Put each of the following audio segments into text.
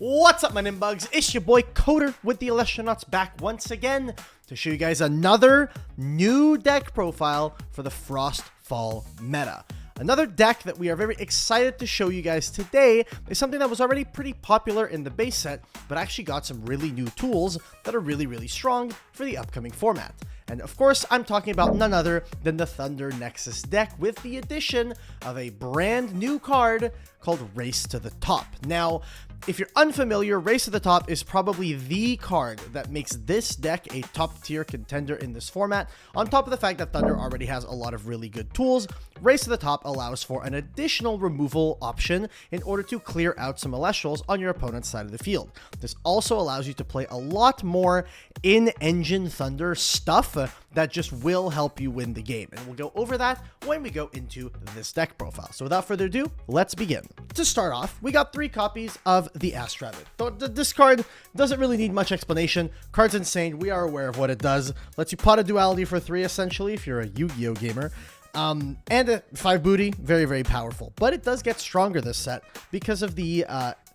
What's up, my Nimbugs? It's your boy Coder with the Elestrals back once again to show you guys another new deck profile for the Frostfall meta. Another deck that we are very excited to show you guys today is something that was already pretty popular in the base set, but actually got some really new tools that are really strong for the upcoming format. And of course, I'm talking about none other than the Thunder Nexus deck with the addition of a brand new card called Race to the Top. Now, if you're unfamiliar, Race to the Top is probably the card that makes this deck a top tier contender in this format. On top of the fact that Thunder already has a lot of really good tools, Race to the Top allows for an additional removal option in order to clear out some Elestrals on your opponent's side of the field. This also allows you to play a lot more in-engine Thunder stuff that just will help you win the game. And we'll go over that when we go into this deck profile. So without further ado, let's begin. To start off, we got 3 copies of the Rabbit. This card doesn't really need much explanation. Card's insane. We are aware of what it does. Lets you pot a duality for 3 essentially if you're a Yu-Gi-Oh gamer. And a 5 booty, very powerful. But it does get stronger this set because of the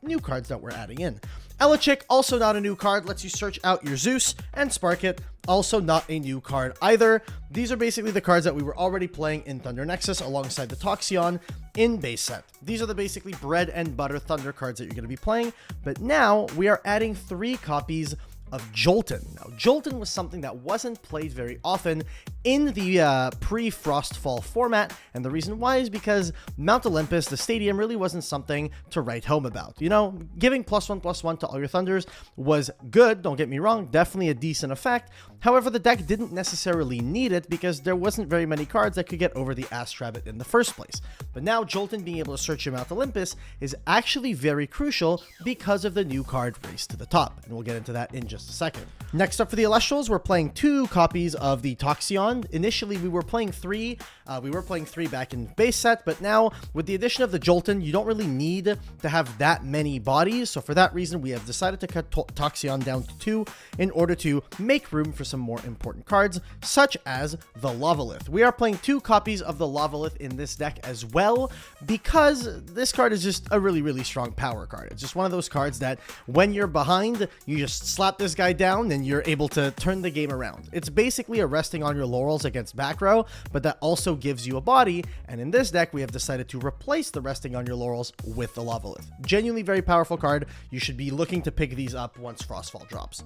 new cards that we're adding in. Elechick, also not a new card, lets you search out your Zeus, and Spark It, also not a new card either. These are basically the cards that we were already playing in Thunder Nexus alongside the Toxion in base set. These are the basically bread and butter Thunder cards that you're going to be playing, but now we are adding 3 copies of Jolton. Now, Jolton was something that wasn't played very often in the pre-Frostfall format, and the reason why is because Mount Olympus, the stadium, really wasn't something to write home about. You know, giving +1/+1 to all your Thunders was good, don't get me wrong, definitely a decent effect. However, the deck didn't necessarily need it because there wasn't very many cards that could get over the Rabbit in the first place. But now, Jolton being able to search your Mount Olympus is actually very crucial because of the new card Race to the Top, and we'll get into that in just a second. Next up for the Elestrals, we're playing 2 copies of the Toxion. Initially, we were playing 3. We were playing 3 back in base set, but now with the addition of the Jolton, you don't really need to have that many bodies. So for that reason, we have decided to cut Toxion down to 2 in order to make room for some more important cards, such as the Lavalith. We are playing 2 copies of the Lavalith in this deck as well, because this card is just a really strong power card. It's just one of those cards that when you're behind, you just slap this guy down and you're able to turn the game around. It's basically a resting on your laurels against back row, but that also gives you a body, and in this deck we have decided to replace the resting on your laurels with the Lavalith. Genuinely very powerful card. You should be looking to pick these up once Frostfall drops.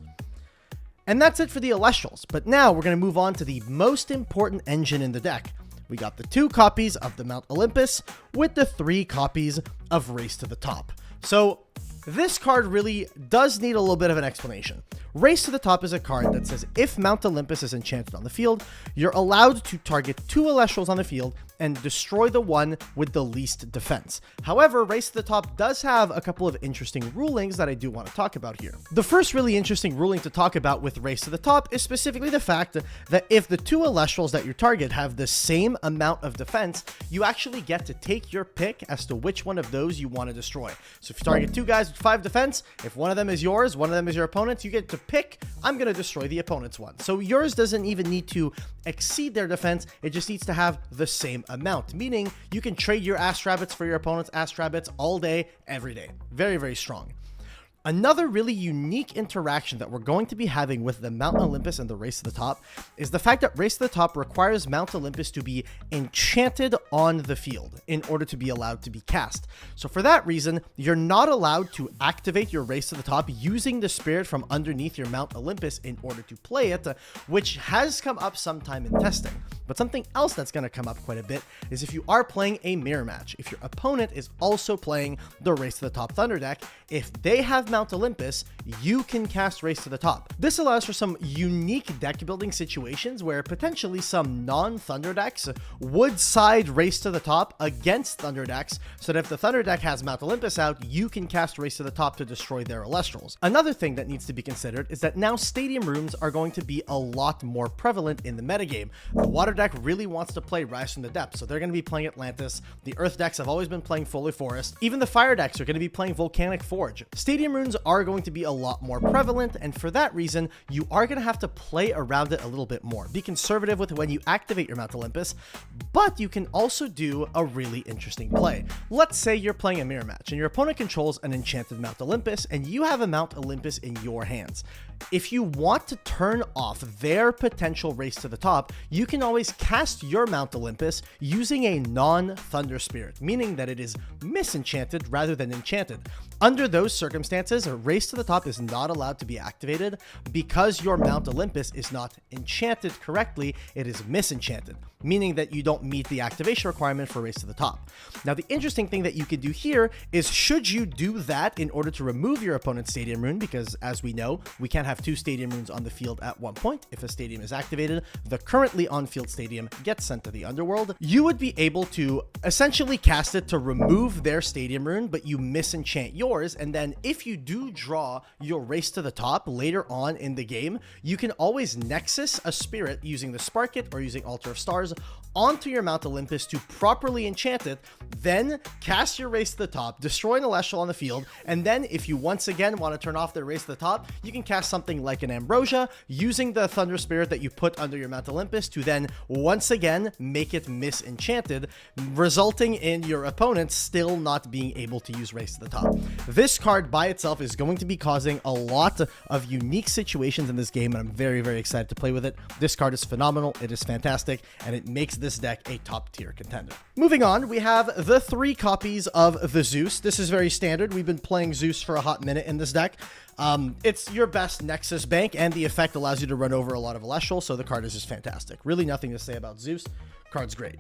And that's it for the Elestrals, but now we're going to move on to the most important engine in the deck. We got the 2 copies of the Mount Olympus with the 3 copies of Race to the Top. So this card really does need a little bit of an explanation. Race to the Top is a card that says if Mount Olympus is enchanted on the field, you're allowed to target 2 Elestrals on the field and destroy the one with the least defense. However, Race to the Top does have a couple of interesting rulings that I do want to talk about here. The first really interesting ruling to talk about with Race to the Top is specifically the fact that if the 2 Elestrals that you target have the same amount of defense, you actually get to take your pick as to which one of those you want to destroy. So if you target 2 guys with 5 defense, if one of them is yours, one of them is your opponent's, you get to pick, I'm going to destroy the opponent's one. So yours doesn't even need to exceed their defense, it just needs to have the same amount, meaning you can trade your Rabbits for your opponent's Rabbits all day, every day. Very strong. Another really unique interaction that we're going to be having with the Mount Olympus and the Race to the Top is the fact that Race to the Top requires Mount Olympus to be enchanted on the field in order to be allowed to be cast. So for that reason, you're not allowed to activate your Race to the Top using the spirit from underneath your Mount Olympus in order to play it, which has come up sometime in testing. But something else that's going to come up quite a bit is if you are playing a mirror match. If your opponent is also playing the Race to the Top Thunder deck, if they have Mount Olympus, you can cast Race to the Top. This allows for some unique deck building situations where potentially some non-Thunder decks would side Race to the Top against Thunder decks, so that if the Thunder deck has Mount Olympus out, you can cast Race to the Top to destroy their Elestrals. Another thing that needs to be considered is that now stadium rooms are going to be a lot more prevalent in the metagame. The water water deck really wants to play Rise from the Depths, so they're going to be playing Atlantis. The earth decks have always been playing Foley Forest. Even the fire decks are going to be playing Volcanic Forge. Stadium runes are going to be a lot more prevalent, and for that reason, you are going to have to play around it a little bit more. Be conservative with when you activate your Mount Olympus, but you can also do a really interesting play. Let's say you're playing a mirror match, and your opponent controls an enchanted Mount Olympus, and you have a Mount Olympus in your hands. If you want to turn off their potential race to the top, you can always cast your Mount Olympus using a non-Thunder Spirit, meaning that it is misenchanted rather than enchanted. Under those circumstances, a race to the top is not allowed to be activated because your Mount Olympus is not enchanted correctly, it is misenchanted, meaning that you don't meet the activation requirement for race to the top. Now, the interesting thing that you can do here is, should you do that in order to remove your opponent's Stadium Rune, because as we know, we can't have two Stadium Runes on the field at one point. If a Stadium is activated, the currently on-field Stadium gets sent to the Underworld. You would be able to essentially cast it to remove their Stadium Rune, but you misenchant yours, and then if you do draw your race to the top later on in the game, you can always Nexus a spirit using the Spark It or using Altar of Stars onto your Mount Olympus to properly enchant it, then cast your race to the top, destroy an Elestial on the field, and then if you once again want to turn off their race to the top, you can cast something like an Ambrosia using the Thunder Spirit that you put under your Mount Olympus to then once again make it misenchanted, resulting in your opponent still not being able to use race to the top. This card by itself is going to be causing a lot of unique situations in this game, and I'm very, very excited to play with it. This card is phenomenal, it is fantastic, and it makes this deck a top tier contender. Moving on, we have the 3 copies of the Zeus. This is very standard. We've been playing Zeus for a hot minute in this deck. It's your best Nexus bank, and the effect allows you to run over a lot of Elestial, so the card is just fantastic. Really nothing to say about Zeus. Card's great.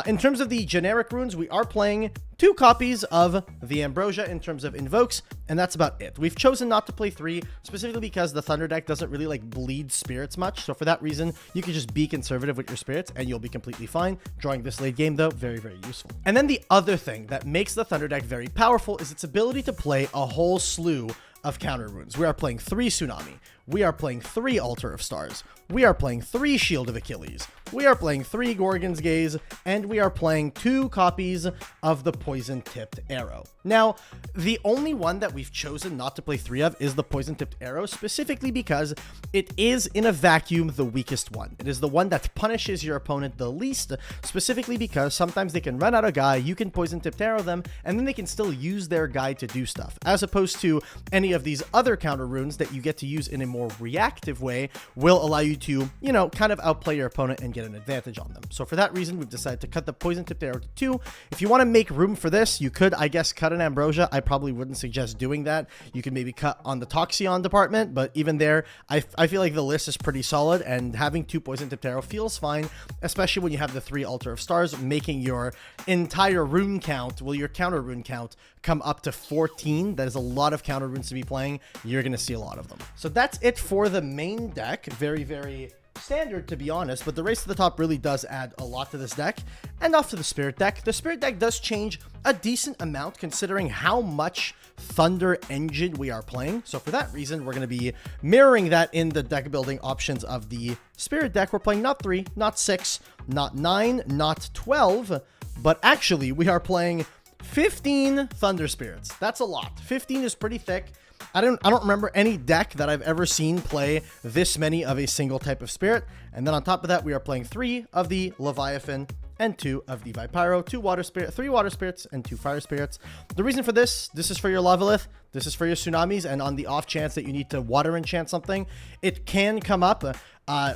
In terms of the generic runes, we are playing 2 copies of the Ambrosia in terms of invokes, and that's about it. We've chosen not to play 3, specifically because the Thunder deck doesn't really like bleed spirits much, so for that reason, you can just be conservative with your spirits, and you'll be completely fine. Drawing this late game, though, very, very useful. And then the other thing that makes the Thunder deck very powerful is its ability to play a whole slew of counter runes. We are playing 3 Tsunami. We are playing 3 Altar of Stars. We are playing 3 Shield of Achilles. We are playing 3 Gorgon's Gaze, and we are playing 2 copies of the Poison-Tipped Arrow. Now, the only one that we've chosen not to play 3 of is the Poison-Tipped Arrow, specifically because it is, in a vacuum, the weakest one. It is the one that punishes your opponent the least, specifically because sometimes they can run out of guy, you can Poison-Tipped Arrow them, and then they can still use their guy to do stuff, as opposed to any of these other counter runes that you get to use in a more reactive way will allow you to, you know, kind of outplay your opponent and get an advantage on them. So for that reason, we've decided to cut the Poison-Tipped Arrow to 2. If you want to make room for this, you could, I guess, cut an Ambrosia. I probably wouldn't suggest doing that. You can maybe cut on the Toxion department, but even there, I feel like the list is pretty solid, and having 2 Poison-Tipped Arrow feels fine, especially when you have the 3 Altar of Stars, making your entire rune count, well, your counter rune count, come up to 14. That is a lot of counter runes to be playing. You're going to see a lot of them. So that's it for the main deck. Very, very standard, to be honest, but the race to the top really does add a lot to this deck. And off to the Spirit deck. The Spirit deck does change a decent amount considering how much Thunder Engine we are playing. So for that reason, we're going to be mirroring that in the deck building options of the Spirit deck. We're playing not 3, not 6, not 9, not 12, but actually we are playing 15 Thunder Spirits. That's a lot. 15 is pretty thick. I don't remember any deck that I've ever seen play this many of a single type of spirit. And then on top of that, we are playing 3 of the Leviathan and 2 of the Vipyro, 3 water spirits, and 2 fire spirits. The reason for this is for your Lavalith, this is for your Tsunamis, and on the off chance that you need to water enchant something, it can come up.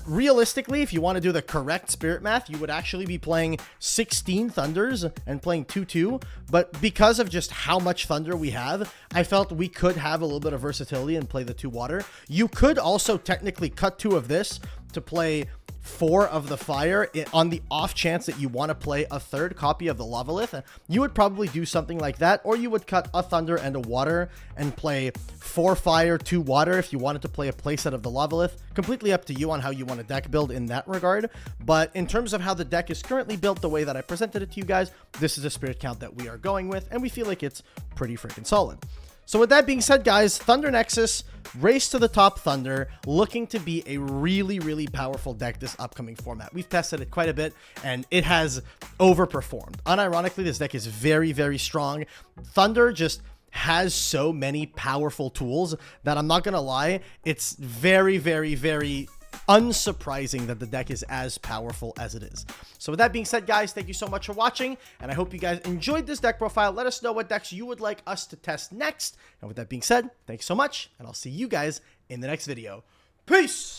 Realistically, if you want to do the correct spirit math, you would actually be playing 16 Thunders and playing 2/2, but because of just how much Thunder we have, I felt we could have a little bit of versatility and play the 2 water. You could also technically cut 2 of this to play 4 of the fire on the off chance that you want to play a 3rd copy of the Lavalith. You would probably do something like that, or you would cut a Thunder and a water and play 4 fire, 2 water if you wanted to play a playset of the Lavalith. Completely up to you on how you want to deck build in that regard, but in terms of how the deck is currently built, the way that I presented it to you guys, this is a spirit count that we are going with, and we feel like it's pretty freaking solid. So with that being said, guys, Thunder Nexus, Race to the Top Thunder, looking to be a really, really powerful deck this upcoming format. We've tested it quite a bit, and it has overperformed. Unironically, this deck is very, very strong. Thunder just has so many powerful tools that I'm not gonna lie, it's very, very, very unsurprising that the deck is as powerful as it is. So with that being said, guys, thank you so much for watching, and I hope you guys enjoyed this deck profile. Let us know what decks you would like us to test next. And with that being said, thank you so much, and I'll see you guys in the next video. Peace!